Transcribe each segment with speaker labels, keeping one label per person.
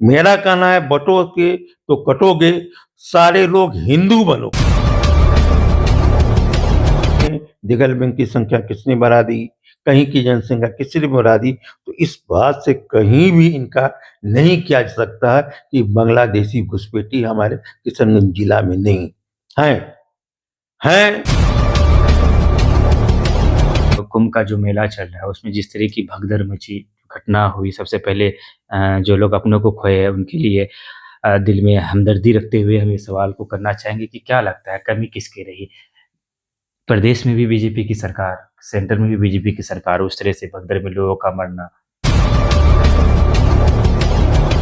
Speaker 1: मेरा कहना है बटोगे तो कटोगे, सारे लोग हिंदू बनो। दिगल बैंक की संख्या किसने बढ़ा दी, कहीं की जनसंख्या किसने बढ़ा दी, तो इस बात से कहीं भी इनका नहीं किया जा सकता है कि बांग्लादेशी घुसपैठी हमारे किशनगंज जिला में नहीं है।
Speaker 2: कुंभ का जो मेला चल रहा है उसमें जिस तरह की भगदड़ मची, घटना हुई, सबसे पहले जो लोग अपनों को खोए हैं उनके लिए दिल में हमदर्दी रखते हुए हम ये सवाल को करना चाहेंगे कि क्या लगता है कमी किसकी रही? प्रदेश में भी बीजेपी की सरकार, सेंटर में भी बीजेपी की सरकार, उस तरह से भगदड़ में लोगों का मरना।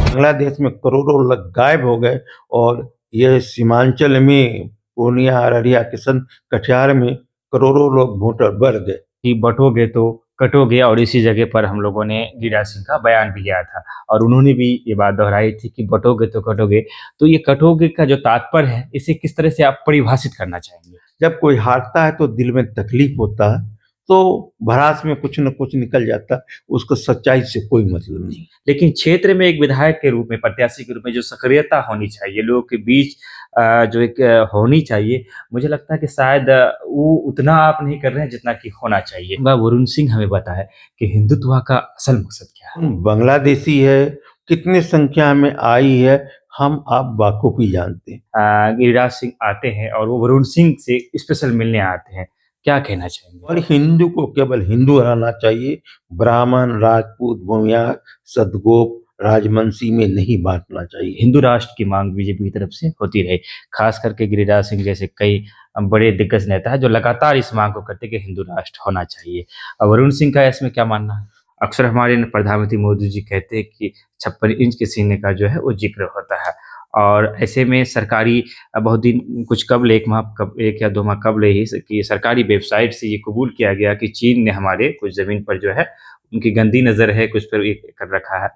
Speaker 1: बांग्लादेश में करोड़ों लोग गायब हो गए और यह सीमांचल में पूर्णिया, अररिया, किशन, कटिहार में करोड़ों लोग वोटर बढ़ गए
Speaker 2: कि बटोगे तो कटोगे, और इसी जगह पर हम लोगों ने गिरिराज सिंह का बयान भी लिया था और उन्होंने भी ये बात दोहराई थी कि बटोगे तो कटोगे। तो ये कटोगे का जो तात्पर्य है, इसे किस तरह से आप परिभाषित करना चाहेंगे?
Speaker 1: जब कोई हारता है तो दिल में तकलीफ होता है, तो भड़ास में कुछ न कुछ निकल जाता है, उसको सच्चाई से कोई मतलब नहीं।
Speaker 2: लेकिन क्षेत्र में एक विधायक के रूप में, प्रत्याशी के रूप में जो सक्रियता होनी चाहिए, लोगों के बीच जो एक होनी चाहिए, मुझे लगता है कि शायद वो उतना आप नहीं कर रहे हैं जितना कि होना चाहिए। वरुण सिंह हमें बताए कि हिंदुत्व का असल मकसद क्या है?
Speaker 1: बांग्लादेशी है, कितनी संख्या में आई है, हम आप बाखूबी जानते हैं।
Speaker 2: गिरिराज सिंह आते हैं और वो वरुण सिंह से स्पेशल मिलने आते हैं, क्या कहना चाहेंगे?
Speaker 1: और हिंदू को केवल हिंदू रहना चाहिए, ब्राह्मण, राजपूत, भूमियार, सदगोप, राजवंशी में नहीं बांटना चाहिए।
Speaker 2: हिंदू राष्ट्र की मांग बीजेपी की तरफ से होती रही, खास करके गिरिराज सिंह जैसे कई बड़े दिग्गज नेता है जो लगातार इस मांग को करते कि हिंदू राष्ट्र होना चाहिए। वरुण सिंह का इसमें क्या मानना है? अक्सर हमारे प्रधानमंत्री मोदी जी कहते हैं कि 56 इंच के सीने का जो है वो जिक्र होता है, और ऐसे में सरकारी बहुत दिन कुछ कबल एक या 2 माह कबल ही कि सरकारी वेबसाइट से ये कबूल किया गया कि चीन ने हमारे कुछ ज़मीन पर जो है उनकी गंदी नज़र है, कुछ पर ये कर रखा है।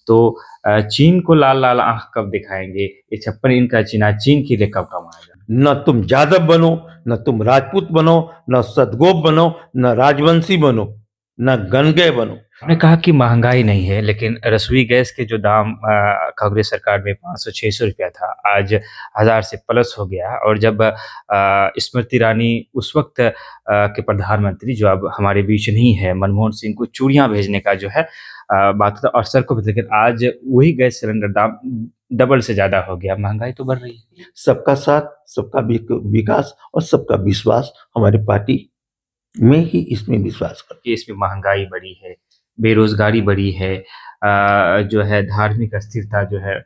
Speaker 2: तो चीन को लाल-लाल आँख कब दिखाएँगे? ये 56 इंच का चीना चीन के लिए कब कम आएगा?
Speaker 1: न तुम यादव बनो, न तुम राजपूत बनो, न सदगोप बनो, न राजवंशी बनो, न गणगय बनो।
Speaker 2: आपने कहा कि महँगाई नहीं है, लेकिन रसोई गैस के जो दाम कांग्रेस सरकार में 500-600 रुपया था, आज 1000 से प्लस हो गया है। और जब स्मृति ईरानी उस वक़्त के प्रधानमंत्री जो अब हमारे बीच नहीं है, मनमोहन सिंह को चूड़ियाँ भेजने का जो है बात था और सर को भी, लेकिन आज वही गैस सिलेंडर दाम डबल से ज़्यादा हो गया, महँगाई तो बढ़ रही है।
Speaker 1: सबका साथ, सबका विकास और सबका विश्वास हमारी पार्टी में ही इसमें विश्वास करते
Speaker 2: कि इसमें महँगाई बढ़ी है, बेरोज़गारी बढ़ी है, जो है धार्मिक अस्थिरता जो है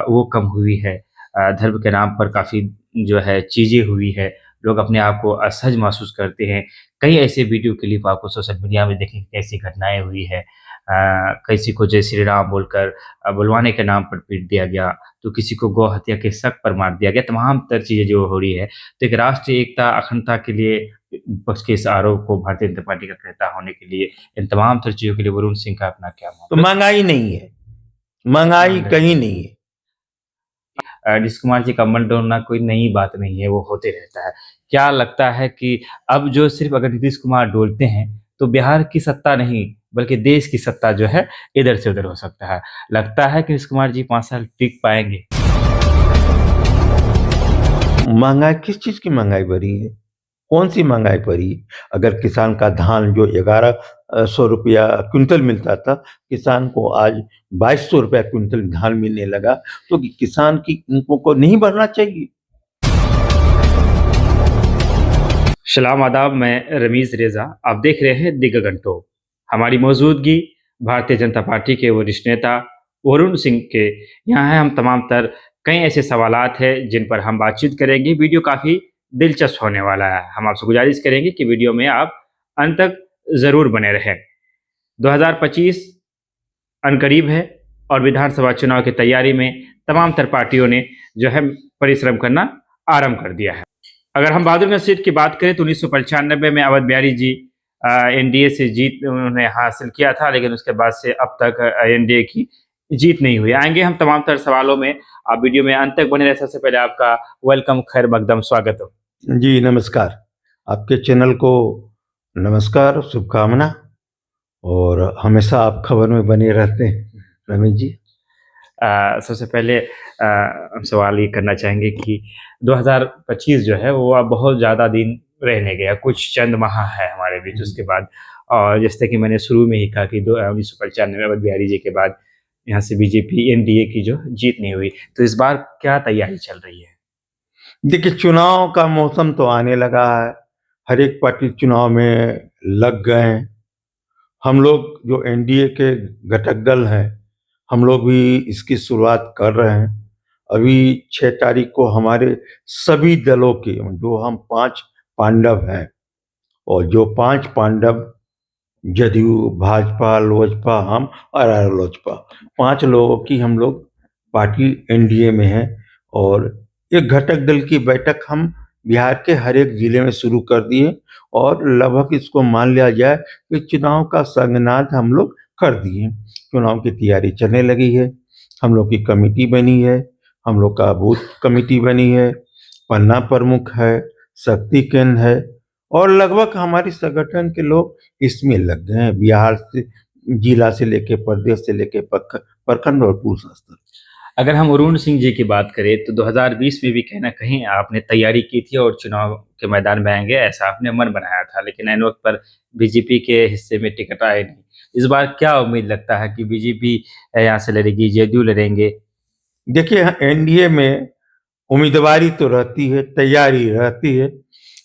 Speaker 2: वो कम हुई है, धर्म के नाम पर काफ़ी जो है चीज़ें हुई है, लोग अपने आप को असहज महसूस करते हैं। कई ऐसे वीडियो क्लिप आपको सोशल मीडिया में देखेंगे कैसी घटनाएँ हुई है। किसी को जय श्री राम बोलकर बुलवाने के नाम पर पीट दिया गया, तो किसी को गौ हत्या के शक पर मार दिया गया, तमाम तर चीज़ें जो हो रही है। तो एक राष्ट्रीय एकता, अखंडता के लिए विपक्ष के इस आरोप को भारतीय जनता पार्टी का नेता होने के लिए, इन तमाम तर चीज़ों के लिए वरुण सिंह का अपना क्या
Speaker 1: तो
Speaker 2: मामला?
Speaker 1: महंगाई नहीं है, महंगाई कहीं नहीं है।
Speaker 2: नीतीश कुमार जी का मन डोलना कोई नई बात नहीं है, वो होते रहता है। क्या लगता है कि अब जो सिर्फ़ अगर नीतीश कुमार डोलते हैं, तो बिहार की सत्ता नहीं, बल्कि देश की सत्ता जो है इधर से उधर हो सकता है। लगता है कि नीतीश कुमार जी 5 साल टिक पाएँगे?
Speaker 1: महंगाई किस चीज़ की महंगाई बढ़ी है? कौन सी महंगाई बढ़ी है? अगर किसान का धान जो 1100 रुपया क्विंटल मिलता था, किसान को आज 2200 रुपया क्विंटल धान मिलने लगा, तो किसान की इनको को नहीं बढ़ना चाहिए?
Speaker 2: सलाम आदाब, मैं रमीज़ रेज़ा, आप देख रहे हैं दिग्गज टॉक। हमारी मौजूदगी भारतीय जनता पार्टी के वरिष्ठ नेता वरुण सिंह के यहाँ है। हम तमाम तर कई ऐसे सवालात हैं जिन पर हम बातचीत करेंगे। वीडियो काफ़ी दिलचस्प होने वाला है। हम आपसे गुजारिश करेंगे कि वीडियो में आप अंत तक ज़रूर बने रहें। 2025 अनकरीब है और विधानसभा चुनाव की तैयारी में तमाम तर पार्टियों ने जो है परिश्रम करना आरंभ कर दिया है। अगर हम बहादुरगंज सीट की बात करें तो 1995 में अवध बिहारी जी एनडीए से जीत उन्होंने हासिल किया था, लेकिन उसके बाद से अब तक एनडीए की जीत नहीं हुई। आएंगे हम तमाम तर सवालों में, आप वीडियो में अंत तक बने रहे। सबसे पहले आपका वेलकम, खैर मकदम, स्वागत हो।
Speaker 1: जी नमस्कार, आपके चैनल को नमस्कार, शुभकामना, और हमेशा आप खबर में बने रहते हैं रमेश जी।
Speaker 2: सबसे पहले हम सवाल ये करना चाहेंगे कि 2025 जो है वो अब बहुत ज़्यादा दिन रहने गया, कुछ चंद माह है हमारे बीच उसके बाद। और जैसे कि मैंने शुरू में ही कहा कि 1995 में अवध बिहारी जी के बाद यहाँ से बीजेपी एनडीए की जो जीत नहीं हुई, तो इस बार क्या तैयारी चल रही है?
Speaker 1: देखिए, चुनाव का मौसम तो आने लगा है। हर एक पार्टी चुनाव में लग गए हैं। हम लोग जो एनडीए के घटक दल हैं, हम लोग भी इसकी शुरुआत कर रहे हैं। अभी 6 तारीख को हमारे सभी दलों के जो हम 5 पांडव हैं, और जो 5 पांडव जदयू, भाजपा, लोजपा, हम और रालोसपा, 5 लोगों की हम लोग पार्टी एनडीए में है। और एक घटक दल की बैठक हम बिहार के हर एक जिले में शुरू कर दिए, और लगभग इसको मान लिया जाए कि चुनाव का संगनाद हम लोग कर दिए। चुनाव की तैयारी चलने लगी है। हम लोग की कमेटी बनी है, हम लोग का बूथ कमेटी बनी है, पन्ना प्रमुख है, शक्ति केंद्र है, और लगभग हमारे संगठन के लोग इसमें लग गए हैं, बिहार से, जिला से लेके, प्रदेश से लेके प्रखंड और पूर्व स्तर।
Speaker 2: अगर हम अरुण सिंह जी की बात करें तो 2020 में भी कहीं न कहीं आपने तैयारी की थी और चुनाव के मैदान में आएँगे ऐसा आपने मन बनाया था, लेकिन ऐन वक़्त पर बीजेपी के हिस्से में टिकट आए नहीं। इस बार क्या उम्मीद लगता है कि बीजेपी यहाँ से लड़ेगी, जेडीयू लड़ेंगे?
Speaker 1: देखिए, एनडीए में उम्मीदवारी तो रहती है, तैयारी रहती है,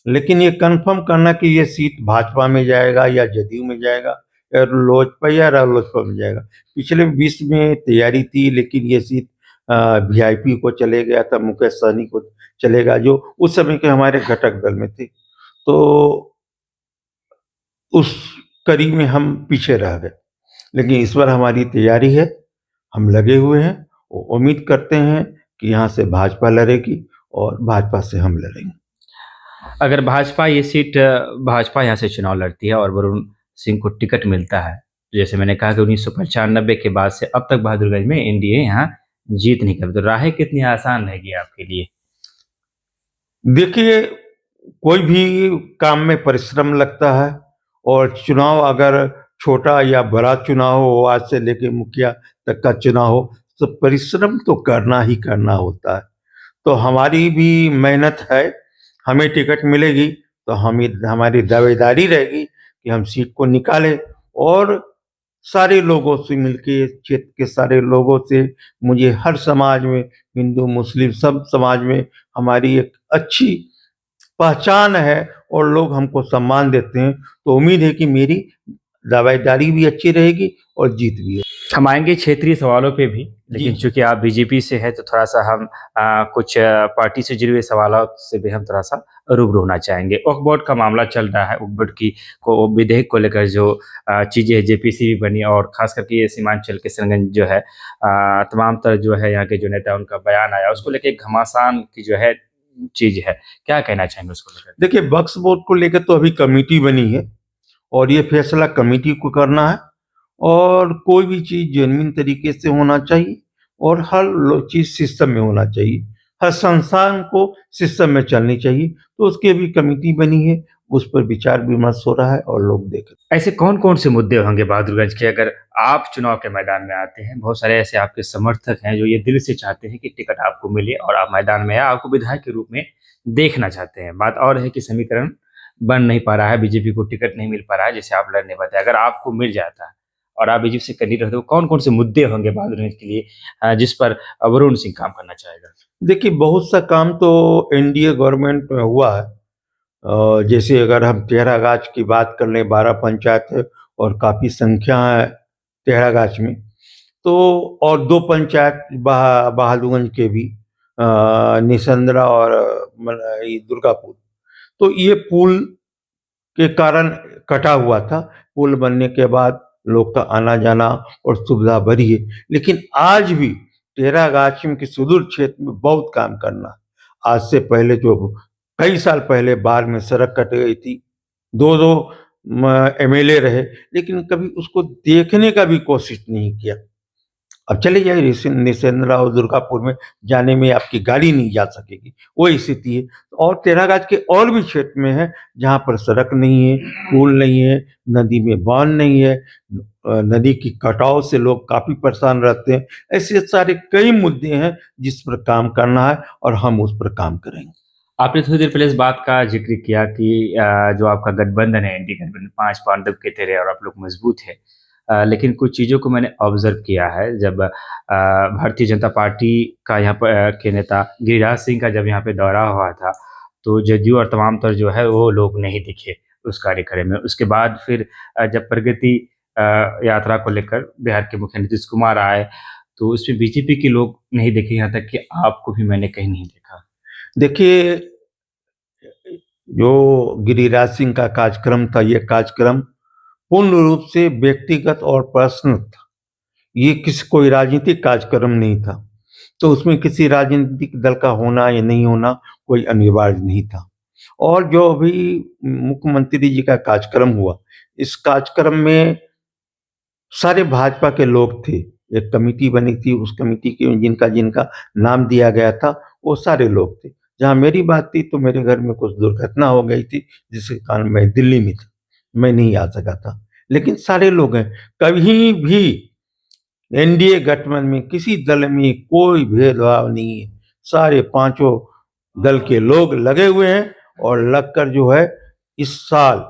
Speaker 1: लेकिन ये कन्फर्म करना कि ये सीट भाजपा में जाएगा या जदयू में जाएगा या लोजपा या रालोसपा में जाएगा। पिछले 20 में तैयारी थी, लेकिन ये सीट वीआईपी को चले गया था, मुकेश सहनी को चलेगा, जो उस समय के हमारे घटक दल में थे। तो उस कड़ी में हम पीछे रह गए, लेकिन इस बार हमारी तैयारी है, हम लगे हुए हैं, और उम्मीद करते हैं कि यहाँ से भाजपा लड़ेगी और भाजपा से हम लड़ेंगे।
Speaker 2: अगर भाजपा यहाँ से चुनाव लड़ती है और वरुण सिंह को टिकट मिलता है, जैसे मैंने कहा कि 1995 के बाद से अब तक बहादुरगंज में एनडीए यहाँ जीत नहीं कर, तो राहें कितनी आसान रहेगी आपके लिए?
Speaker 1: देखिए, कोई भी काम में परिश्रम लगता है, और चुनाव अगर छोटा या बड़ा चुनाव हो, आज से लेके मुखिया तक का चुनाव हो, तो परिश्रम तो करना ही करना होता है। तो हमारी भी मेहनत है, हमें टिकट मिलेगी तो हमारी दावेदारी रहेगी कि हम सीट को निकालें, और सारे लोगों से मिलके, क्षेत्र के सारे लोगों से, मुझे हर समाज में, हिंदू मुस्लिम सब समाज में हमारी एक अच्छी पहचान है, और लोग हमको सम्मान देते हैं। तो उम्मीद है कि मेरी दावेदारी भी अच्छी रहेगी और जीत भी है।
Speaker 2: हम आएँगे क्षेत्रीय सवालों पे भी, लेकिन
Speaker 1: जी।
Speaker 2: चूँकि आप बीजेपी से हैं तो थोड़ा-सा हम कुछ पार्टी से जुड़े हुए सवालों से भी हम थोड़ा-सा रूबरू होना चाहेंगे। वक्फ बोर्ड का मामला चल रहा है, वक्फ बोर्ड विधेयक को लेकर जो चीज़ें हैं, जेपीसी भी बनी और ख़ास करके ये सीमांचल किशनगंज जो है तमाम तरह जो है यहाँ के जो नेता उनका बयान आया, उसको लेके एक घमासान की जो है चीज़ है। क्या कहना चाहेंगे उसको लेकर?
Speaker 1: देखिए, वक्फ बोर्ड को लेकर तो अभी कमेटी बनी है, और ये फैसला कमेटी को करना है, और कोई भी चीज़ जेन्युइन तरीके से होना चाहिए, और हर चीज़ सिस्टम में होना चाहिए, हर संस्थान को सिस्टम में चलनी चाहिए। तो उसकी अभी कमेटी बनी है, उस पर विचार विमर्श हो रहा है, और लोग देख रहे हैं।
Speaker 2: ऐसे कौन-कौन से मुद्दे होंगे बहादुरगंज के अगर आप चुनाव के मैदान में आते हैं? बहुत सारे ऐसे आपके समर्थक हैं जो ये दिल से चाहते हैं कि टिकट आपको मिले और आप मैदान में आएँ, आपको विधायक के रूप में देखना चाहते हैं। बात और है कि समीकरण बन नहीं पा रहा है, बीजेपी को टिकट नहीं मिल पा रहा है जिससे आप लड़ नहीं पाते। अगर आपको मिल जाता है और आप बीजेपी से कैंडिडेट होते हो, कौन-कौन से मुद्दे होंगे बहादुरगंज के लिए जिस पर वरुण सिंह काम करना चाहेगा?
Speaker 1: देखिए, बहुत सा काम तो एनडीए गवर्नमेंट में हुआ है। जैसे अगर हम टेहरागाछ की बात कर लें, 12 पंचायत है, और काफ़ी संख्या है टेहरागाछ में। तो और 2 पंचायत बहादुरगंज के भी, निसंद्रा और ये दुर्गापुर। तो ये पुल के कारण कटा हुआ था। पुल बनने के बाद लोग का आना-जाना और सुविधा बढ़ी है। लेकिन आज भी टेहरागाछ के सुदूर क्षेत्र में बहुत काम करना है। आज से पहले जो कई साल पहले बाढ़ में सड़क कट गई थी, 2-2 एमएलए रहे, लेकिन कभी उसको देखने का भी कोशिश नहीं किया। अब चले जाइए निसेंद्रा और दुर्गापुर में जाने में आपकी गाड़ी नहीं जा सकेगी, वो स्थिति है। और तेरागाज के और भी क्षेत्र में है जहाँ पर सड़क नहीं है, पुल नहीं है, नदी में बांध नहीं है, नदी की कटाव से लोग काफी परेशान रहते हैं। ऐसे सारे कई मुद्दे हैं जिस पर काम करना है और हम उस पर काम करेंगे।
Speaker 2: आपने थोड़ी देर पहले इस बात का ज़िक्र किया कि जो आपका गठबंधन है, एनडीए गठबंधन 5 पांडव के तेरे और आप लोग मजबूत हैं। लेकिन कुछ चीज़ों को मैंने ऑब्ज़र्व किया है जब भारतीय जनता पार्टी का यहाँ पर के नेता गिरिराज सिंह का जब यहाँ पे दौरा हुआ था, तो जदयू और तमाम तर जो है वो लोग नहीं दिखे उस कार्यक्रम में। उसके बाद फिर जब प्रगति यात्रा को लेकर बिहार के मुख्यमंत्री नीतीश कुमार आए, तो उसमें बीजेपी के लोग नहीं दिखे, यहाँ तक कि आपको भी मैंने कहीं नहीं देखा।
Speaker 1: देखिए, जो गिरिराज सिंह का कार्यक्रम था, ये कार्यक्रम पूर्ण रूप से व्यक्तिगत और पर्सनल था। ये कोई राजनीतिक कार्यक्रम नहीं था, तो उसमें किसी राजनीतिक दल का होना या नहीं होना कोई अनिवार्य नहीं था। और जो अभी मुख्यमंत्री जी का कार्यक्रम हुआ, इस कार्यक्रम में सारे भाजपा के लोग थे। एक कमेटी बनी थी, उस कमेटी के जिनका जिनका नाम दिया गया था, वो सारे लोग थे। जहाँ मेरी बात थी, तो मेरे घर में कुछ दुर्घटना हो गई थी, जिसके कारण मैं दिल्ली में था, मैं नहीं आ सका था। लेकिन सारे लोग हैं, कभी भी एनडीए गठबंधन में किसी दल में कोई भेदभाव नहीं है। सारे पांचों दल के लोग लगे हुए हैं और लगकर जो है इस साल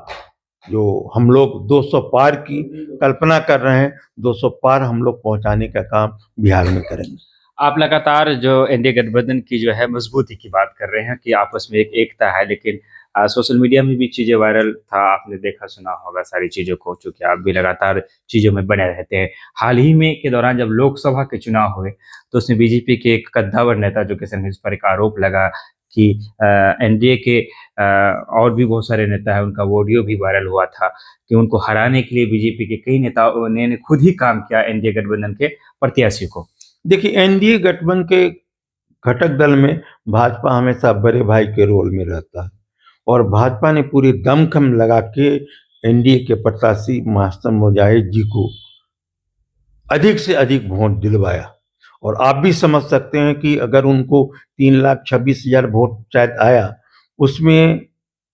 Speaker 1: जो हम लोग 200 पार की कल्पना कर रहे हैं, 200 पार हम लोग पहुंचाने का काम बिहार में करेंगे।
Speaker 2: आप लगातार जो एनडीए गठबंधन की जो है मजबूती की बात कर रहे हैं कि आपस में एक एकता है, लेकिन सोशल मीडिया में भी चीज़ें वायरल था, आपने देखा सुना होगा सारी चीज़ों को, चूँकि आप भी लगातार चीज़ों में बने रहते हैं। हाल ही में के दौरान जब लोकसभा के चुनाव हुए, तो उसमें बीजेपी के एक कद्दावर नेता जो किसान हिंस पर एक आरोप लगा कि एनडीए के और भी बहुत सारे नेता हैं, उनका वो ऑडियो भी वायरल हुआ था कि उनको हराने के लिए बीजेपी के कई नेताओं ने खुद ही काम किया एनडीए गठबंधन के प्रत्याशी को।
Speaker 1: देखिए, एनडीए गठबंधन के घटक दल में भाजपा हमेशा बड़े भाई के रोल में रहता है और भाजपा ने पूरी दमखम लगा के एनडीए के प्रत्याशी मास्टर मुजाहिद जी को अधिक से अधिक वोट दिलवाया। और आप भी समझ सकते हैं कि अगर उनको 3,26,000 वोट शायद आया, उसमें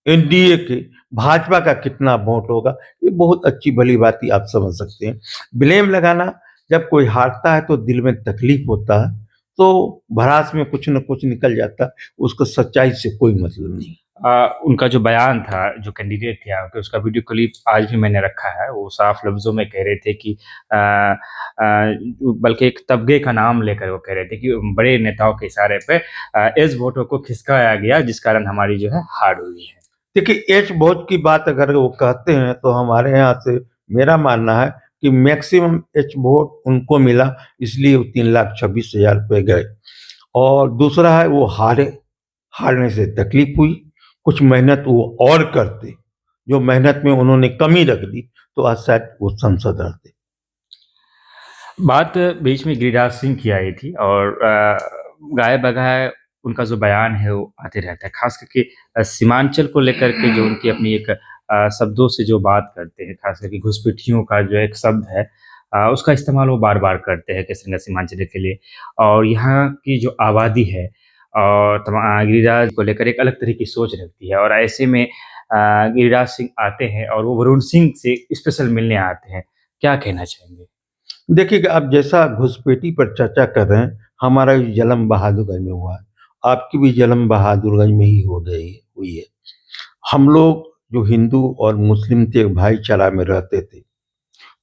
Speaker 1: एनडीए के भाजपा का कितना वोट होगा, ये बहुत अच्छी भली बात ही आप समझ सकते हैं। ब्लेम लगाना, जब कोई हारता है तो दिल में तकलीफ होता है, तो भड़ास में कुछ न कुछ निकल जाता है, उसको सच्चाई से कोई मतलब नहीं।
Speaker 2: उनका जो बयान था, जो कैंडिडेट थे आपके, उसका वीडियो क्लिप आज भी मैंने रखा है। वो साफ लफ्ज़ों में कह रहे थे कि बल्कि एक तबके का नाम लेकर वो कह रहे थे कि बड़े नेताओं के इशारे पे इस वोटों को खिसकाया गया, जिस कारण हमारी जो है हार हुई है।
Speaker 1: देखिए, एच वोट की बात अगर वो कहते हैं, तो हमारे यहाँ से मेरा मानना है कि मैक्सिमम एच वोट उनको मिला, इसलिए वो 3,26,000 पे गए। और दूसरा है, वो हारने से तकलीफ हुई, कुछ मेहनत वो और करते, जो मेहनत में उन्होंने कमी रख दी, तो आज शायद वो संसद रहते।
Speaker 2: बात बीच में गिरिराज सिंह की आई थी और गाए-बगाए उनका जो बयान है वो आते रहता है। ख़ास करके सीमांचल को लेकर के जो उनकी अपनी एक शब्दों से जो बात करते हैं, ख़ास करके घुसपैठियों का जो एक शब्द है, उसका इस्तेमाल वो बार-बार करते हैं किसी न सीमांचल के लिए। और यहाँ की जो आबादी है और गिरिराज को लेकर एक अलग तरह की सोच रखती है और ऐसे में गिरिराज सिंह आते हैं और वो वरुण सिंह से स्पेशल मिलने आते हैं। क्या कहना चाहेंगे?
Speaker 1: देखिए, आप जैसा घुसपैठी पर चर्चा कर रहे हैं, हमारा भी जन्म बहादुरगंज में हुआ है, आपकी भी जन्म बहादुरगंज में ही हुई है। हम लोग जो हिंदू और मुस्लिम थे, भाईचारा में रहते थे।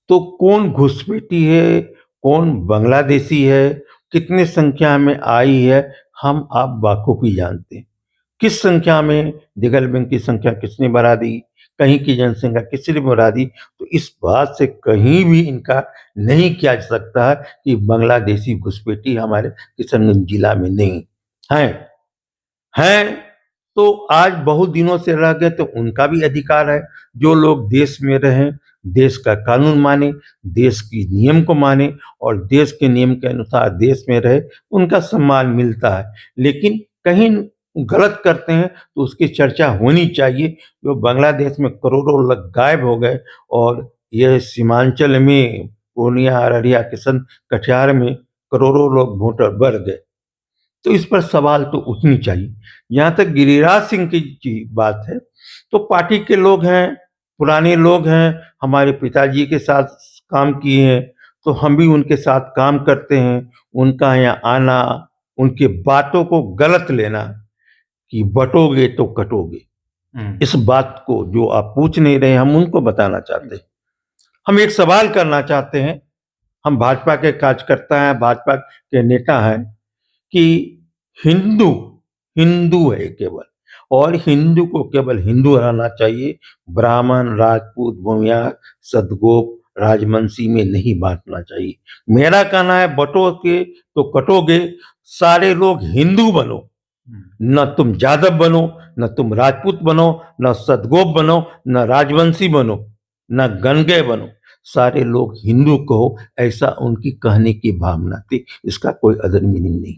Speaker 1: तो कौन घुसपैठी है, कौन बांग्लादेशी है, कितने संख्या में आई है, हम आप बाखूबी जानते हैं। किस संख्या में दिगल बैंक की संख्या किसने बढ़ा दी, कहीं की जनसंख्या किसने बढ़ा दी, तो इस बात से कहीं भी इनकार नहीं किया जा सकता है कि बांग्लादेशी घुसपैठी हमारे किशनगंज जिला में नहीं है। हैं तो आज बहुत दिनों से रह गए, तो उनका भी अधिकार है। जो लोग देश में रहें, देश का कानून माने, देश की नियम को माने और देश के नियम के अनुसार देश में रहे, उनका सम्मान मिलता है। लेकिन कहीं गलत करते हैं तो उसकी चर्चा होनी चाहिए। जो बांग्लादेश में करोड़ों लोग गायब हो गए और यह सीमांचल में पूर्णिया, अररिया, किशन, कटिहार में करोड़ों लोग वोटर बढ़ गए। तो इस पर सवाल तो उठनी चाहिए। जहाँ तक गिरिराज सिंह की बात है, तो पार्टी के लोग हैं, पुराने लोग हैं, हमारे पिताजी के साथ काम किए हैं, तो हम भी उनके साथ काम करते हैं। उनका यहाँ आना, उनकी बातों को गलत लेना कि बटोगे तो कटोगे, इस बात को जो आप पूछ नहीं रहे, हम उनको बताना चाहते हैं। हम एक सवाल करना चाहते हैं, हम भाजपा के कार्यकर्ता हैं, भाजपा के नेता हैं, कि हिंदू हिंदू है केवल, और हिंदू को केवल हिंदू रहना चाहिए। ब्राह्मण, राजपूत, भूमियार, सदगोप, राजवंशी में नहीं बांटना चाहिए। मेरा कहना है, बटोगे तो कटोगे, सारे लोग हिंदू बनो, न तुम यादव बनो, न तुम राजपूत बनो, न सदगोप बनो, न राजवंशी बनो, न गणगय बनो, सारे लोग हिंदू कहो, ऐसा उनकी कहने की भावना थी। इसका कोई अदर मीनिंग नहीं।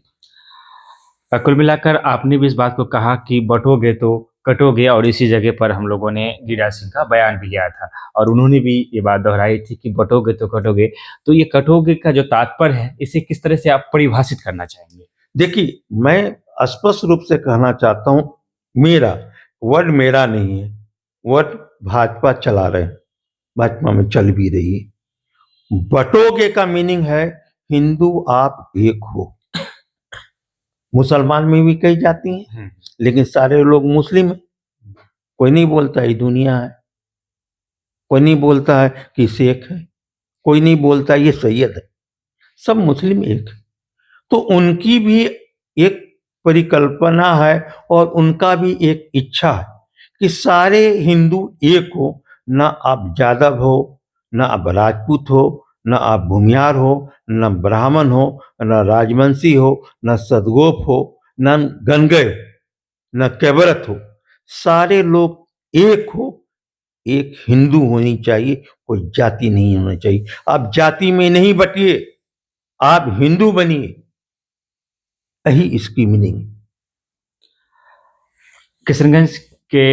Speaker 2: कुल मिलाकर आपने भी इस बात को कहा कि बटोगे तो कटोगे, और इसी जगह पर हम लोगों ने गिरिराज सिंह का बयान भी लिया था और उन्होंने भी ये बात दोहराई थी कि बटोगे तो कटोगे। तो ये कटोगे का जो तात्पर्य है, इसे किस तरह से आप परिभाषित करना चाहेंगे?
Speaker 1: देखिए, मैं स्पष्ट रूप से कहना चाहता हूं, मेरा वर्ड मेरा नहीं है, वर्ड भाजपा चला रहे हैं, भाजपा में चल भी रही है। बटोगे का मीनिंग है हिंदू आप एक हो। मुसलमान में भी कही जाती हैं, लेकिन सारे लोग मुस्लिम हैं। कोई नहीं बोलता ये दुनिया है, कोई नहीं बोलता है कि शेख है, कोई नहीं बोलता ये सैयद है, सब मुस्लिम एक है। तो उनकी भी एक परिकल्पना है और उनका भी एक इच्छा है कि सारे हिंदू एक हो, ना आप यादव हो, ना आप राजपूत हो, ना आप भूमियार हो, न ब्राह्मण हो, न राजवंशी हो, न सदगोप हो, न गणगय, न कैबरत हो, सारे लोग एक हो। एक हिंदू होनी चाहिए, कोई जाति नहीं होनी चाहिए। आप जाति में नहीं बटिए, आप हिंदू बनिए, यही इसकी मीनिंग।
Speaker 2: किशनगंज के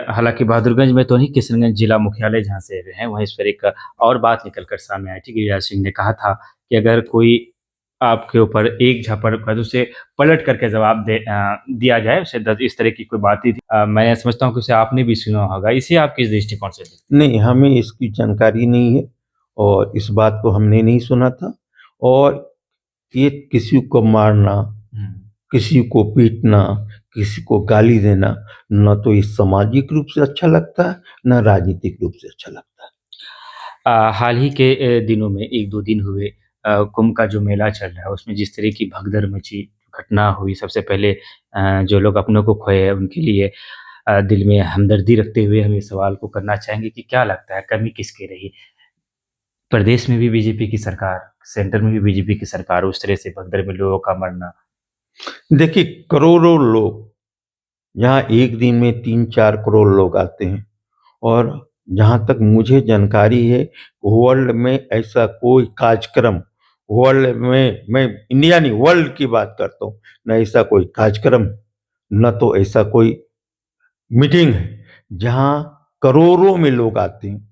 Speaker 2: हालांकि बहादुरगंज में तो नहीं, किशनगंज जिला मुख्यालय जहाँ से हैं, वहीं इस पर एक और बात निकल कर सामने आई थी। गिरिराज सिंह ने कहा था कि अगर कोई आपके ऊपर एक झापड़ कर तो उसे पलट करके जवाब दिया जाए, उसे इस तरह की कोई बात ही थी। मैं समझता हूँ कि उसे आपने भी सुना होगा। इसे आप किस दृष्टिकोण से देखते हैं?
Speaker 1: नहीं, हमें इसकी जानकारी नहीं है और इस बात को हमने नहीं सुना था। और ये किसी को मारना, किसी को पीटना, किसी को गाली देना, न तो ये सामाजिक रूप से अच्छा लगता है, न राजनीतिक रूप से अच्छा लगता है।
Speaker 2: हाल ही के दिनों में 1-2 दिन हुए, कुंभ का जो मेला चल रहा है उसमें जिस तरह की भगदड़ मची, घटना हुई, सबसे पहले जो लोग अपनों को खोए हैं उनके लिए दिल में हमदर्दी रखते हुए हम ये सवाल को करना चाहेंगे कि क्या लगता है कमी किसकी रही? प्रदेश में भी बीजेपी की सरकार, सेंटर में भी बीजेपी की सरकार, उस तरह से भगदड़ में लोगों का मरना।
Speaker 1: देखिए, करोड़ों लोग, यहाँ एक दिन में 3-4 करोड़ लोग आते हैं, और जहाँ तक मुझे जानकारी है, वर्ल्ड में ऐसा कोई कार्यक्रम, वर्ल्ड में, मैं इंडिया नहीं वर्ल्ड की बात करता हूँ, न ऐसा कोई कार्यक्रम, न तो ऐसा कोई मीटिंग है जहाँ करोड़ों में लोग आते हैं।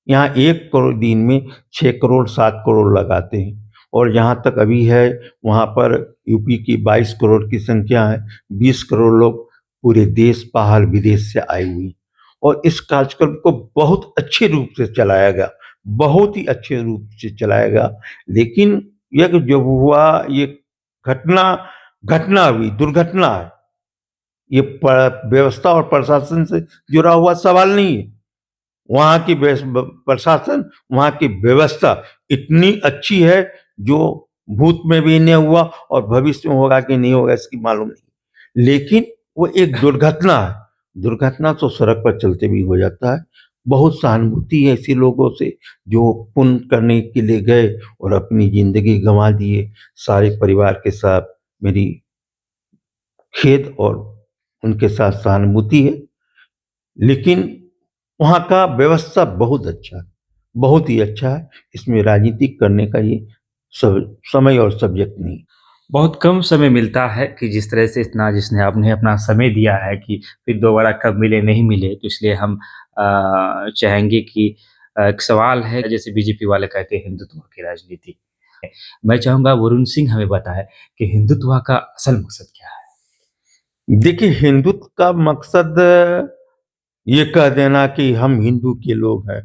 Speaker 1: यहाँ 1 करोड़ दिन में 6 करोड़ 7 करोड़ लगाते हैं, और जहाँ तक अभी है वहाँ पर यूपी की 22 करोड़ की संख्या है, 20 करोड़ लोग पूरे देश बाहर विदेश से आए हुए हैं। और इस कार्यक्रम को बहुत अच्छे रूप से चलाया गया, बहुत ही अच्छे रूप से चलाया गया। लेकिन यह जब हुआ, ये घटना हुई, दुर्घटना है, ये व्यवस्था और प्रशासन से जुड़ा हुआ सवाल नहीं है। वहाँ की प्रशासन, वहाँ की व्यवस्था इतनी अच्छी है जो भूत में भी नहीं हुआ और भविष्य में होगा कि नहीं होगा इसकी मालूम नहीं। लेकिन वो एक दुर्घटना है, दुर्घटना तो सड़क पर चलते भी हो जाता है। बहुत सहानुभूति है ऐसे लोगों से जो पुण्य करने के लिए गए और अपनी जिंदगी गंवा दिए। सारे परिवार के साथ मेरी खेद और उनके साथ सहानुभूति है। लेकिन वहाँ का व्यवस्था बहुत अच्छा है, बहुत ही अच्छा है। इसमें राजनीति करने का ये समय और सब्जेक्ट नहीं।
Speaker 2: बहुत कम समय मिलता है कि जिस तरह से इतना जिसने आपने अपना समय दिया है कि फिर दोबारा कब मिले नहीं मिले, तो इसलिए हम चाहेंगे कि एक सवाल है, जैसे बीजेपी वाले कहते हैं हिंदुत्व की राजनीति। मैं चाहूँगा वरुण सिंह हमें बताएँ कि हिंदुत्व का असल मकसद क्या है?
Speaker 1: देखिए, हिंदुत्व का मकसद ये कह देना कि हम हिंदू के लोग हैं,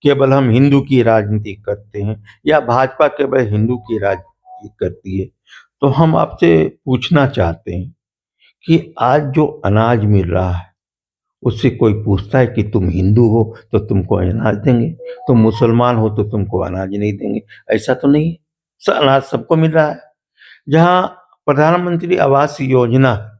Speaker 1: केवल हम हिंदू की राजनीति करते हैं, या भाजपा केवल हिंदू की राजनीति करती है। तो हम आपसे पूछना चाहते हैं कि आज जो अनाज मिल रहा है, उससे कोई पूछता है कि तुम हिंदू हो तो तुमको अनाज देंगे, तुम मुसलमान हो तो तुमको अनाज नहीं देंगे? ऐसा तो नहीं है। अनाज सबको मिल रहा है। जहाँ प्रधानमंत्री आवास योजना है,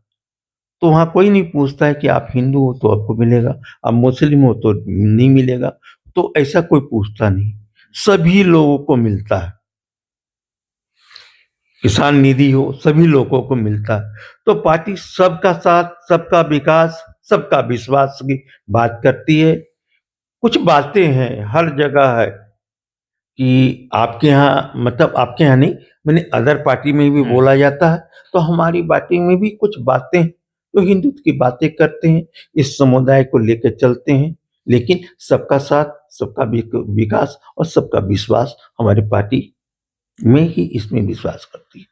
Speaker 1: तो वहाँ कोई नहीं पूछता है कि आप हिंदू हो तो आपको मिलेगा, आप मुस्लिम हो तो नहीं मिलेगा। तो ऐसा कोई पूछता नहीं, सभी लोगों को मिलता है। किसान निधि हो, सभी लोगों को मिलता है। तो पार्टी सबका साथ, सबका विकास, सबका विश्वास की बात करती है। कुछ बातें हैं, हर जगह है कि आपके यहाँ, मतलब आपके यहाँ नहीं, मैंने अदर पार्टी में भी बोला जाता है। तो हमारी पार्टी में भी कुछ बातें तो हिंदुत्व की बातें करते हैं, इस समुदाय को लेकर चलते हैं, लेकिन सबका साथ, सबका विकास और सबका विश्वास हमारी पार्टी में ही इसमें विश्वास करती है।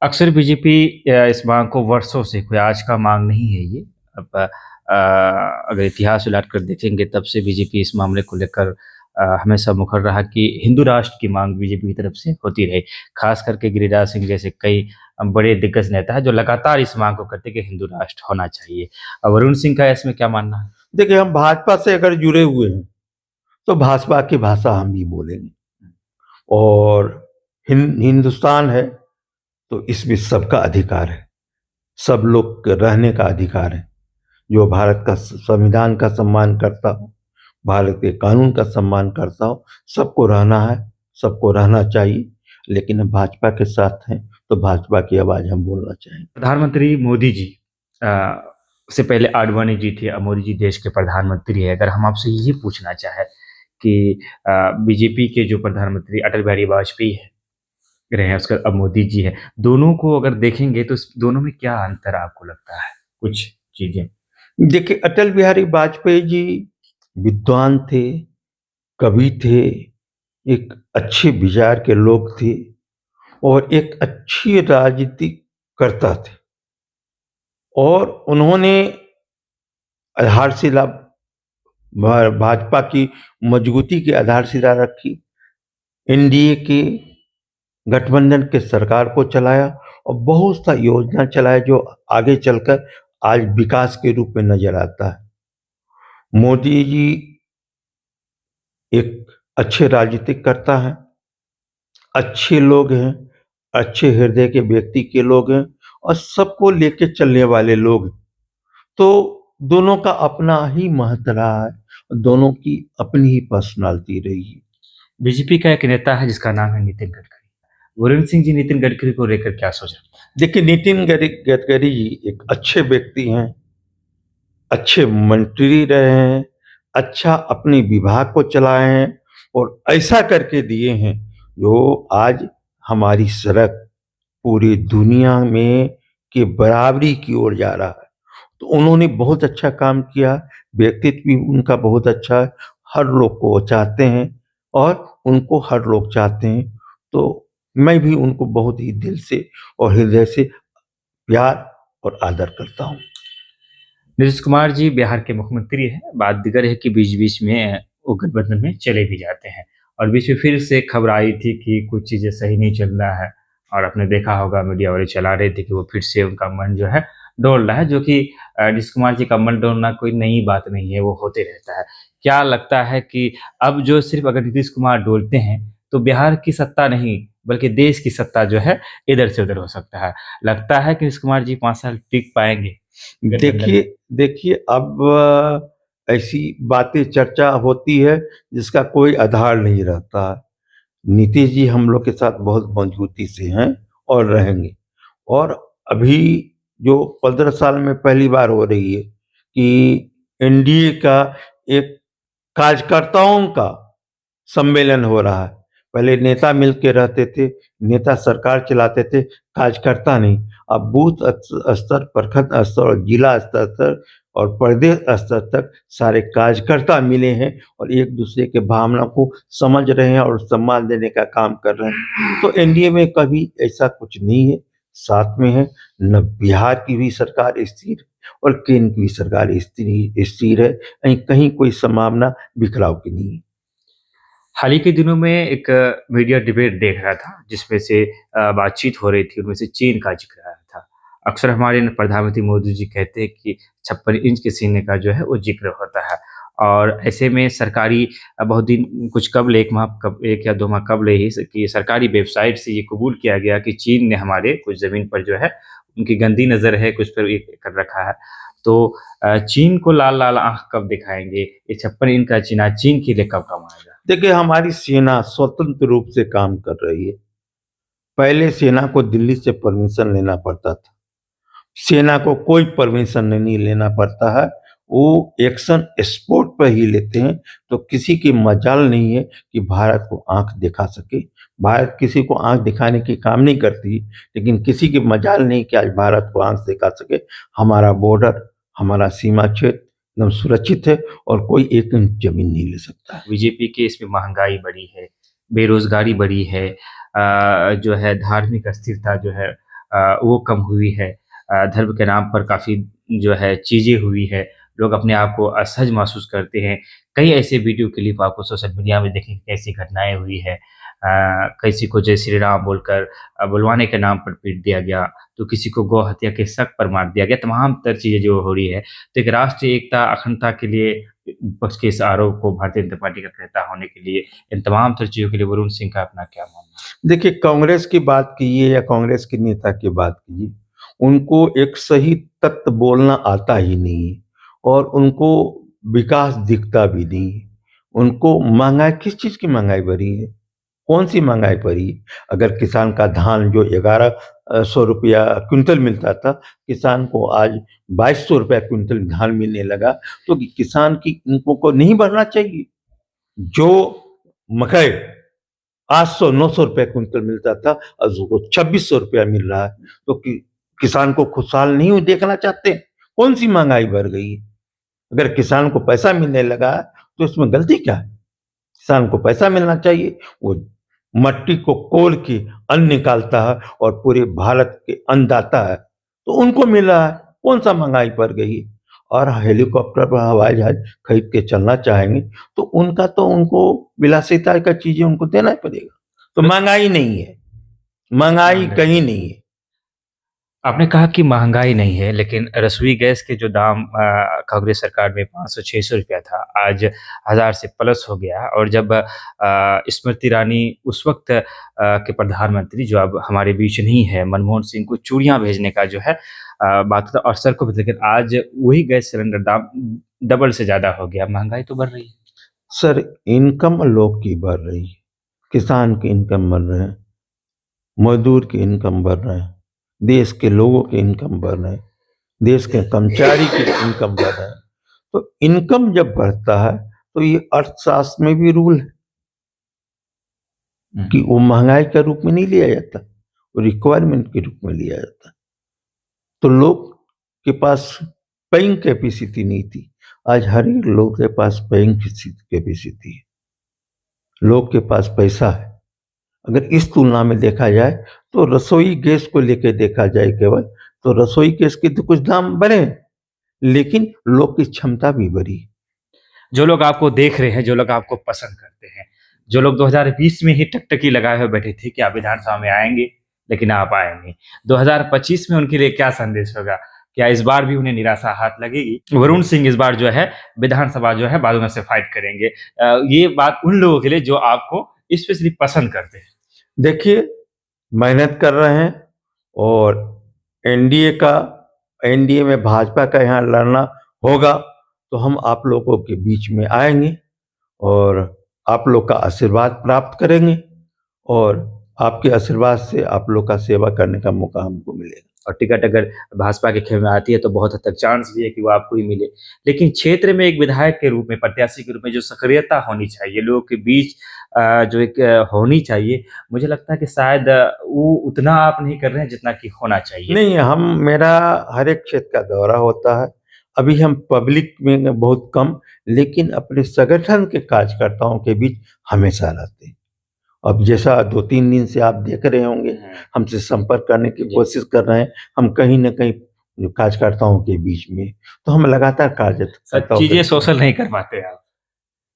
Speaker 2: अक्सर बीजेपी इस मांग को वर्षों से, कोई आज का मांग नहीं है ये। अब अगर इतिहास उलट कर देखेंगे तब से बीजेपी इस मामले को लेकर हमेशा मुखर रहा कि हिंदू राष्ट्र की मांग बीजेपी की तरफ से होती रही। खास करके गिरिराज सिंह जैसे कई बड़े दिग्गज नेता हैं जो लगातार इस मांग को करते कि हिंदू राष्ट्र होना चाहिए। वरुण सिंह का इसमें क्या मानना है?
Speaker 1: देखिए, हम भाजपा से अगर जुड़े हुए हैं तो भाजपा की भाषा हम भी बोलेंगे, और हिंदुस्तान है तो इसमें सबका अधिकार है, सब लोग के रहने का अधिकार है। जो भारत का संविधान का सम्मान करता हो, भारत के कानून का सम्मान करता हो, सबको रहना है, सबको रहना चाहिए। लेकिन हम भाजपा के साथ हैं तो भाजपा की आवाज हम बोलना चाहेंगे।
Speaker 2: प्रधानमंत्री मोदी जी से पहले आडवाणी जी थे, अब मोदी जी देश के प्रधानमंत्री है। अगर हम आपसे ये पूछना चाहें कि बीजेपी के जो प्रधानमंत्री अटल बिहारी वाजपेयी है रहे हैं, उसके अब मोदी जी हैं, दोनों को अगर देखेंगे तो इस दोनों में क्या अंतर आपको लगता है? कुछ चीजें।
Speaker 1: देखिए, अटल बिहारी वाजपेयी जी विद्वान थे, कवि थे, एक अच्छे विचार के लोग थे, और एक अच्छी राजनीति करता थे, और उन्होंने आधारशिला, भाजपा की मजबूती की आधारशिला रखी, एनडीए के गठबंधन के सरकार को चलाया, और बहुत सा योजना चलाया जो आगे चलकर आज विकास के रूप में नजर आता है। मोदी जी एक अच्छे राजनीतिक करता है, अच्छे लोग हैं, अच्छे हृदय के व्यक्ति के लोग हैं, और सबको लेके चलने वाले लोग हैं। तो दोनों का अपना ही महत्व रहा है, दोनों की अपनी ही पर्सनालिटी रही है।
Speaker 2: बीजेपी का एक नेता है जिसका नाम है नितिन गडकरी। वरुण सिंह जी नितिन गडकरी को लेकर क्या सोच रहे हैं?
Speaker 1: देखिए, नितिन गडकरी जी एक अच्छे व्यक्ति हैं, अच्छे मंत्री रहे हैं, अच्छा अपने विभाग को चलाए हैं, और ऐसा करके दिए हैं जो आज हमारी सड़क पूरी दुनिया में के बराबरी की ओर जा रहा है। तो उन्होंने बहुत अच्छा काम किया, व्यक्तित्व भी उनका बहुत अच्छा है, हर लोग को वो चाहते हैं, और उनको हर लोग चाहते हैं। तो मैं भी उनको बहुत ही दिल से और हृदय से प्यार और आदर करता हूँ।
Speaker 2: नीतीश कुमार जी बिहार के मुख्यमंत्री हैं। बात दिगर है कि बीच-बीच में वो गठबंधन में चले भी जाते हैं, और बीच में फिर से खबर आई थी कि कुछ चीज़ें सही नहीं चल रहा है, और आपने देखा होगा मीडिया वाले चला रहे थे कि वो फिर से उनका मन जो है डोल रहा है, जो कि नीतीश कुमार जी का मन डोलना कोई नई बात नहीं है, वो होते रहता है। क्या लगता है कि अब जो सिर्फ अगर नीतीश कुमार डोलते हैं तो बिहार की सत्ता नहीं बल्कि देश की सत्ता जो है इधर से उधर हो सकता है? लगता है कि नीतीश कुमार जी 5 साल टिक पाएँगे गठबंधन में?
Speaker 1: देखिए, अब ऐसी बातें चर्चा होती है जिसका कोई आधार नहीं रहता है। नीतीश जी हम लोग के साथ बहुत मजबूती से हैं और रहेंगे, और अभी जो 15 साल में पहली बार हो रही है कि एनडीए का एक कार्यकर्ताओं का सम्मेलन हो रहा है। पहले नेता मिल के रहते थे, नेता सरकार चलाते थे, कार्यकर्ता नहीं। अब बूथ स्तर, प्रखंड स्तर और जिला स्तर और प्रदेश स्तर तक सारे कार्यकर्ता मिले हैं और एक दूसरे के भावना को समझ रहे हैं और सम्मान देने का काम कर रहे हैं। तो एनडीए में कभी ऐसा कुछ नहीं है, साथ में है। न बिहार की भी सरकार स्थिर और केंद्र की भी सरकार स्थिर है, कहीं कोई संभावना बिखराव की नहीं है।
Speaker 2: हाल ही के दिनों में एक मीडिया डिबेट देख रहा था जिसमें से बातचीत हो रही थी, उनमें से चीन का जिक्र आया था। अक्सर हमारे प्रधानमंत्री मोदी जी कहते हैं कि 56 इंच के सीने का जो है वो जिक्र होता है और ऐसे में सरकारी बहुत दिन कुछ कबल एक या 2 माह कबल ही कि सरकारी वेबसाइट से ये कबूल किया गया कि चीन ने हमारे कुछ ज़मीन पर जो है उनकी गंदी नज़र है, कुछ पर ये कर रखा है। तो चीन को लाल-लाल आँख कब दिखाएँगे? ये 56 इंच का चीना चीन के लिए कब काम आएगा?
Speaker 1: देखिए, हमारी सेना स्वतंत्र रूप से काम कर रही है। पहले सेना को दिल्ली से परमिशन लेना पड़ता था। सेना को कोई परमिशन नहीं लेना पड़ता है, वो एक्शन स्पॉट पर ही लेते हैं। तो किसी की मजाल नहीं है कि भारत को आंख दिखा सके। भारत किसी को आंख दिखाने की काम नहीं करती, लेकिन किसी की मजाल नहीं कि आज भारत को आंख दिखा सके। हमारा बॉर्डर, हमारा सीमा क्षेत्र एकदम सुरक्षित है और कोई एक इंच जमीन नहीं ले सकता है।
Speaker 2: बीजेपी के इसमें महँगाई बढ़ी है, बेरोज़गारी बढ़ी है, जो है धार्मिक अस्थिरता जो है वो कम हुई है। धर्म के नाम पर काफ़ी जो है चीज़ें हुई है, लोग अपने आप को असहज महसूस करते हैं। कई ऐसे वीडियो क्लिप आपको सोशल मीडिया में देखेंगे कैसी घटनाएँ हुई है। किसी को जय श्री राम बोलकर बुलवाने के नाम पर पीट दिया गया, तो किसी को गौ हत्या के शक पर मार दिया गया, तमाम तर चीज़ें जो हो रही है। तो एक राष्ट्रीय एकता, अखंडता के लिए विपक्ष के इस आरोप को भारतीय जनता पार्टी का नेता होने के लिए, इन तमाम तर चीज़ों के लिए वरुण सिंह का अपना क्या मानना है?
Speaker 1: देखिए, कांग्रेस की बात कीजिए या कांग्रेस के नेता की बात कीजिए, उनको एक सही तत्व बोलना आता ही नहीं है और उनको विकास दिखता भी नहीं है। उनको महँगाई, किस चीज़ की महँगाई बढ़ी है? कौन-सी महँगाई बढ़ी है? अगर किसान का धान जो 1100 रुपया क्विंटल मिलता था, किसान को आज 2200 रुपया क्विंटल धान मिलने लगा, तो किसान की इनको को नहीं बढ़ना चाहिए? जो मकई 800-900 रुपए क्विंटल मिलता था, आज उसको 2600 रुपया मिल रहा है। तो किसान को खुशहाल नहीं देखना चाहते? कौन-सी महँगाई बढ़ गई है? अगर किसान को पैसा मिलने लगा है, तो इसमें गलती क्या है? किसान को पैसा मिलना चाहिए, वो मट्टी को कोड़ के अन्न निकालता है और पूरे भारत के अन्नदाता है, तो उनको मिल रहा है। कौन-सा महँगाई बढ़ गई है? और हेलीकॉप्टर पर हवाई जहाज खरीद के चलना चाहेंगे, तो उनको विलासिता का चीज़ें उनको देना ही पड़ेगा। तो महँगाई नहीं है, महँगाई कहीं नहीं है।
Speaker 2: आपने कहा कि महँगाई नहीं है, लेकिन रसोई गैस के जो दाम कांग्रेस सरकार में 500-600 रुपया था, आज 1000 से प्लस हो गया और जब स्मृति ईरानी उस वक़्त के प्रधानमंत्री जो अब हमारे बीच नहीं है, मनमोहन सिंह को चूड़ियाँ भेजने का जो है बात था और सर को भी, लेकिन आज वही गैस सिलेंडर दाम डबल से ज़्यादा हो गया, महँगाई तो बढ़ रही है।
Speaker 1: सर, इनकम लोग की बढ़ रही है, किसान की इनकम बढ़ रहे हैं, मज़दूर की इनकम बढ़ रहे हैं, देश के लोगों की इनकम बढ़ रहे हैं, देश के कर्मचारी की इनकम बढ़ रहे हैं। तो इनकम जब बढ़ता है, तो ये अर्थशास्त्र में भी रूल है कि वो महँगाई के रूप में नहीं लिया जाता, वो रिक्वायरमेंट के रूप में लिया जाता। तो लोग के पास पेइंग कैपेसिटी नहीं थी, आज हर एक लोग के पास पेइंग कैपेसिटी है, लोग के पास पैसा है। अगर इस तुलना में देखा जाए, तो रसोई गैस को लेके देखा जाए केवल, तो रसोई गैस के तो कुछ दाम बढ़े हैं, लेकिन लोग की क्षमता भी बढ़ी।
Speaker 2: जो लोग आपको देख रहे हैं, जो लोग आपको पसंद करते हैं, जो लोग 2020 में ही टकटकी लगाए हुए बैठे थे कि आप विधानसभा में आएँगे, लेकिन आप आए नहीं। 2025 में उनके लिए क्या संदेश होगा? क्या इस बार भी उन्हें निराशा हाथ लगेगी? वरुण सिंह इस बार जो है विधानसभा जो है बाजुओं से फाइट करेंगे। ये बात उन लोगों के लिए जो आपको स्पेशली पसंद करते हैं।
Speaker 1: देखिए, मेहनत कर रहे हैं और एनडीए में भाजपा का यहाँ लड़ना होगा, तो हम आप लोगों के बीच में आएँगे और आप लोग का आशीर्वाद प्राप्त करेंगे और आपके आशीर्वाद से आप लोग का सेवा करने का मौका हमको मिलेगा।
Speaker 2: और टिकट अगर भाजपा के खेमे में आती है तो बहुत हद तक चांस भी है कि वो आपको ही मिले। लेकिन क्षेत्र में एक विधायक के रूप में, प्रत्याशी के रूप में जो सक्रियता होनी चाहिए, लोगों के बीच जो एक होनी चाहिए, मुझे लगता है कि शायद वो उतना आप नहीं कर रहे हैं जितना कि होना चाहिए।
Speaker 1: नहीं, मेरा हर एक क्षेत्र का दौरा होता है, अभी हम पब्लिक में बहुत कम, लेकिन अपने संगठन के कार्यकर्ताओं के बीच हमेशा रहते हैं। अब जैसा 2-3 दिन से आप देख रहे होंगे, हमसे संपर्क करने की
Speaker 2: जी।
Speaker 1: कोशिश कर रहे हैं, हम कहीं न कहीं जो कार्यकर्ताओं के बीच में, तो हम लगातार
Speaker 2: सब
Speaker 1: कार्यकर्ताओं के
Speaker 2: चीज़ें
Speaker 1: बीच में।
Speaker 2: सोशल नहीं कर पाते आप।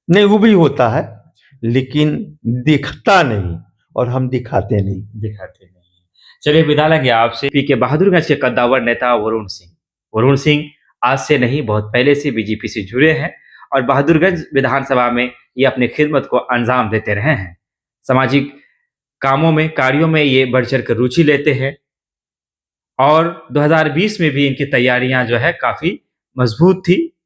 Speaker 1: नहीं, वो भी होता है, लेकिन दिखता नहीं और हम दिखाते नहीं।
Speaker 2: दिखाते नहीं हैं। चलिए विदा लेंगे आपसे पी के बहादुरगंज के कद्दावर नेता वरुण सिंह। वरुण सिंह आज से नहीं बहुत पहले से बीजेपी से जुड़े हैं और बहादुरगंज विधानसभा में ये अपनी खिदमत को अंजाम देते रहे हैं। सामाजिक कामों में, कार्यों में ये बढ़-चढ़ कर रुचि लेते हैं और 2020 में भी इनकी तैयारियां जो है काफ़ी मजबूत थी।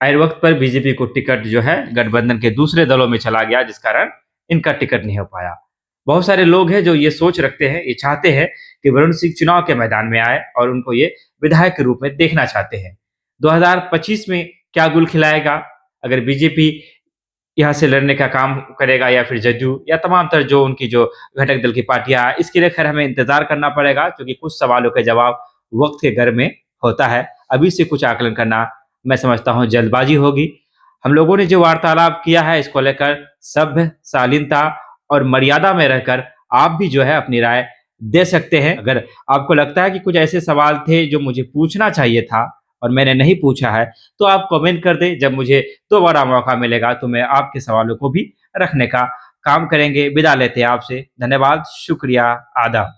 Speaker 2: ऐन वक्त पर बीजेपी को टिकट जो है गठबंधन के दूसरे दलों में चला गया, जिस कारण इनका टिकट नहीं हो पाया। बहुत सारे लोग हैं जो ये सोच रखते हैं, ये चाहते हैं कि वरुण सिंह चुनाव के मैदान में आए और उनको ये विधायक के रूप में देखना चाहते हैं। 2025 में क्या गुल खिलाएगा, अगर बीजेपी यहाँ से लड़ने का काम करेगा या फिर जदयू या तमाम तर जो उनकी जो घटक दल की पार्टियां हैं, इसके लिए खैर हमें इंतजार करना पड़ेगा, क्योंकि कुछ सवालों के जवाब वक्त के घर में होता है। अभी से कुछ आकलन करना मैं समझता हूँ जल्दबाजी होगी। हम लोगों ने जो वार्तालाप किया है इसको लेकर सभ्य, शालीनता और मर्यादा में रहकर आप भी जो है अपनी राय दे सकते हैं। अगर आपको लगता है कि कुछ ऐसे सवाल थे जो मुझे पूछना चाहिए था और मैंने नहीं पूछा है, तो आप कमेंट कर दें। जब मुझे दोबारा मौका मिलेगा तो मैं आपके सवालों को भी रखने का काम करेंगे। विदा लेते हैं आपसे। धन्यवाद, शुक्रिया, आदाब।